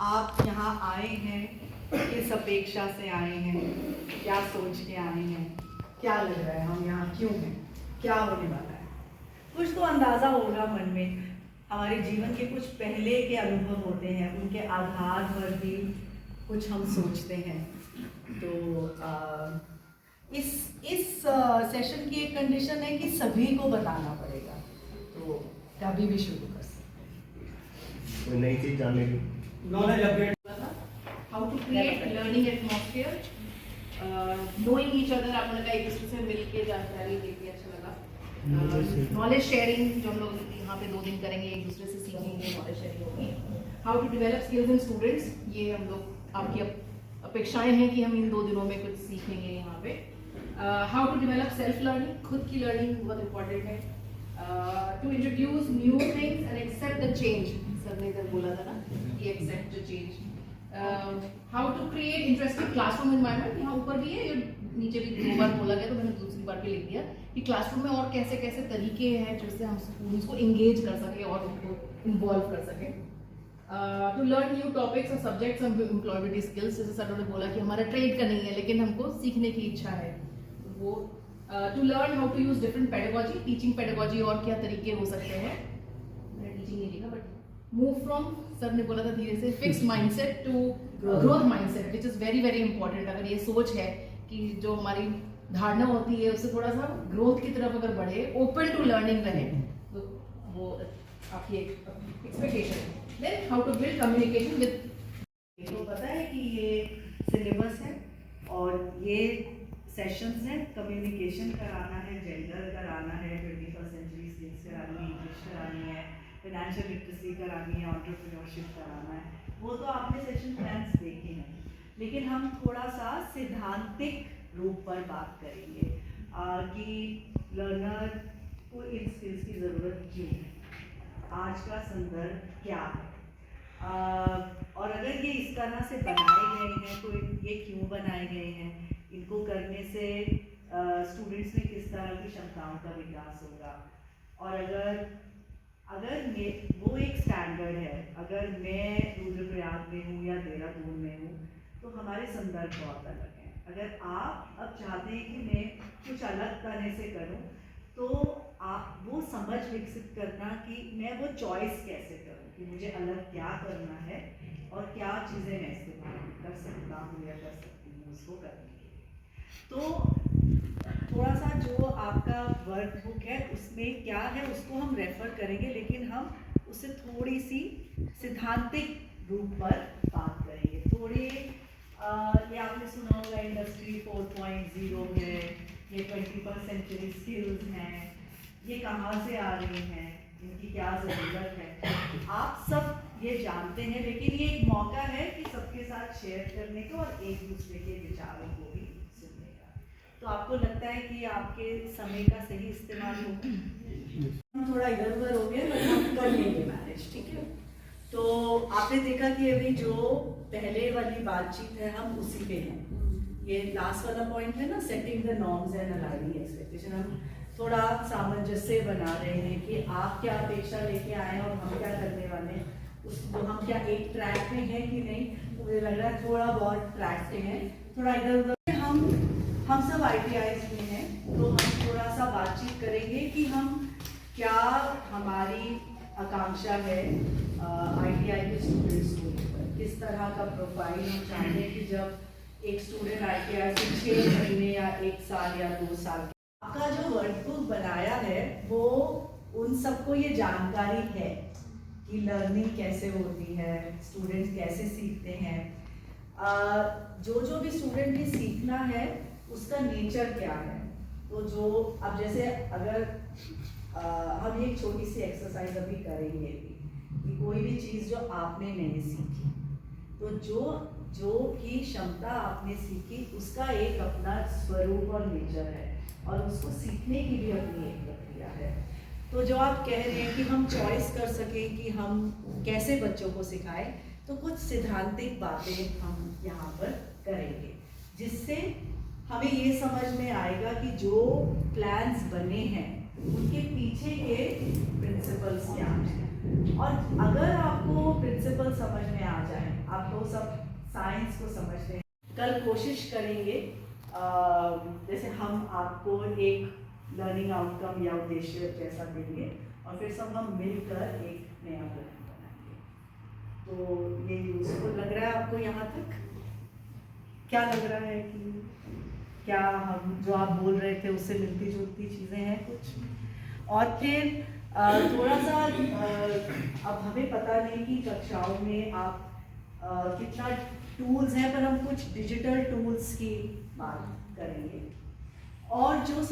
आप यहाँ आए हैं, किस अपेक्षा से आए हैं, क्या सोच के आए हैं, क्या लग रहा है हम यहाँ क्यों हैं, क्या होने वाला है। कुछ तो अंदाज़ा होगा मन में। हमारे जीवन के कुछ पहले के अनुभव होते हैं, उनके आधार पर भी कुछ हम सोचते हैं। तो इस सेशन की एक कंडीशन है कि सभी को बताना पड़ेगा, तो कभी भी शुरू कर सकते कोई नई चीज जानने की knowledge update how to create learning atmosphere, knowing each other. आपने कहा एक दूसरे से मिलके जानकारी लेके अच्छा लगा। नॉलेज शेयरिंग जो हम लोग यहाँ पे 2 दिन करेंगे, एक दूसरे से सीखेंगे, नॉलेज शेयरिंग होगी। How to develop skills in students, ये हम लोग आपकी अपेक्षाएं हैं कि हम इन 2 दिनों में कुछ सीखेंगे यहाँ पे। How to develop self learning, खुद की लर्निंग बहुत इंपॉर्टेंट है। To introduce new things and accept the change, sir ने इधर बोला था ना कि accept the change. How to create interesting classroom environment, यहाँ ऊपर भी है, ये नीचे भी 2 बार बोला गया तो मैंने दूसरी बार भी लिख दिया कि क्लासरूम में और कैसे कैसे तरीके हैं जिससे हम स्टूडेंट्स को इंगेज कर सकें और उनको इन्वॉल्व कर सकें। टू लर्न न्यू टॉपिक्स और सब्जेक्ट्स ऑफ एम्प्लॉयबिलिटी स्किल्स, जैसे सर ने बोला कि हमारा ट्रेड का नहीं है लेकिन हमको सीखने की इच्छा है, तो वो to learn how to use different pedagogy, teaching pedagogy और क्या तरीके हो सकते हैं। मैंने टीचिंग नहीं लिखा बट मूव फ्रॉम, सर ने बोला था धीरे से, fixed mindset to growth mindset, which is very very important. अगर ये सोच है कि जो हमारी धारणा होती है उससे थोड़ा सा ग्रोथ की तरफ अगर बढ़े, ओपन टू लर्निंग रहे, तो वो आपकी एक एक्सपेक्टेशन है। Then how to build communication with, तो पता है कि ये सिलेबस है और ये सेशंस हैं। कम्युनिकेशन कराना है, जेंडर कराना है, 21st सेंचुरी स्किल्स करानी है, इंग्लिश करानी है, फाइनेंशियल लिटरेसी करानी है, एंटरप्रेन्योरशिप कराना है। वो तो आपने सेशन प्लान्स देखे हैं, लेकिन हम थोड़ा सा सिद्धांतिक रूप पर बात करेंगे कि लर्नर को इन स्किल्स की ज़रूरत क्यों है, आज का संदर्भ क्या है, और अगर ये इस तरह से बनाए गए हैं तो ये क्यों बनाए गए हैं, इनको करने से स्टूडेंट्स में किस तरह की क्षमताओं का विकास होगा। और अगर वो एक स्टैंडर्ड है, अगर मैं रुद्रप्रयाग में हूँ या देहरादून में हूँ तो हमारे संदर्भ बहुत अलग हैं। अगर आप अब चाहते हैं कि मैं कुछ अलग तरह से करूँ तो आप वो समझ विकसित करना कि मैं वो चॉइस कैसे करूँ कि मुझे अलग क्या करना है और क्या चीज़ें मैं इस्तेमाल कर सकता हूँ या कर सकती हूँ उसको करने के लिए। तो थोड़ा सा जो आपका वर्कबुक है उसमें क्या है उसको हम रेफर करेंगे, लेकिन हम उससे थोड़ी सी सिद्धांतिक रूप पर बात करेंगे। थोड़े ये आपने सुना होगा इंडस्ट्री 4.0 है, ये 21st सेंचुरी स्किल्स हैं, ये कहाँ से आ रही हैं, इनकी क्या ज़रूरत है, आप सब ये जानते हैं, लेकिन ये एक मौका है कि सबके साथ शेयर करने का और एक दूसरे के विचारों को भी सुनने का। तो आपको लगता है कि आपके समय का सही इस्तेमाल होगा? हम थोड़ा इधर उधर हो गए पर हम कर लेंगे मैनेज, ठीक है। तो आपने देखा कि अभी जो पहले वाली बातचीत है हम उसी पे हैं। ये लास्ट वाला पॉइंट है ना, setting the norms and aligning expectation. हम थोड़ा सामंजस्य बना रहे हैं कि आप क्या अपेक्षा लेके आए हैं और हम क्या करने वाले हैं, उसको हम क्या एक ट्रैक में है कि नहीं। तो मुझे लग रहा है थोड़ा बहुत ट्रैक पे हैं, थोड़ा इधर उधर। हम सब ITIs में हैं, तो हम थोड़ा सा बातचीत करेंगे कि हम क्या हमारी आकांक्षा है ITI के स्टूडेंट्स को लेकर, किस तरह का प्रोफाइल हम चाहते हैं कि जब एक स्टूडेंट ITI से 6 महीने या 1 साल या 2 साल, आपका जो वर्कबुक बनाया है वो उन सबको ये जानकारी है कि लर्निंग कैसे होती है, स्टूडेंट्स कैसे सीखते हैं, जो भी स्टूडेंट ने सीखना है उसका नेचर क्या है। तो जो अब जैसे अगर हम एक छोटी सी एक्सरसाइज अभी करेंगे कि कोई भी चीज़ जो आपने नहीं सीखी, तो जो भी क्षमता आपने सीखी उसका एक अपना स्वरूप और नेचर है और उसको सीखने की भी अपनी एक प्रक्रिया है। तो जो आप कह रहे हैं कि हम चॉइस कर सकें कि हम कैसे बच्चों को सिखाएं, तो कुछ सिद्धांतिक बातें हम यहाँ पर करेंगे जिससे हमें ये समझ में आएगा कि जो प्लान्स बने हैं उनके पीछे के प्रिंसिपल्स क्या हैं। और अगर आपको प्रिंसिपल समझ में आ जाए, वो सब साइंस को समझते हैं। कल कोशिश करेंगे जैसे हम आपको एक लर्निंग आउटकम या उद्देश्य जैसा देंगे और फिर सब हम मिलकर एक नया प्लान बनाएंगे। तो ये यूजफुल लग रहा है आपको यहाँ तक? क्या लग रहा है कि क्या हम जो आप बोल रहे थे उससे मिलती जुलती चीज़ें हैं कुछ? और फिर थोड़ा सा अब हमें पता नहीं कि कक्षाओं में आप कितना टूल्स हैं, पर हम कुछ डिजिटल टूल्स की बात करेंगे और जो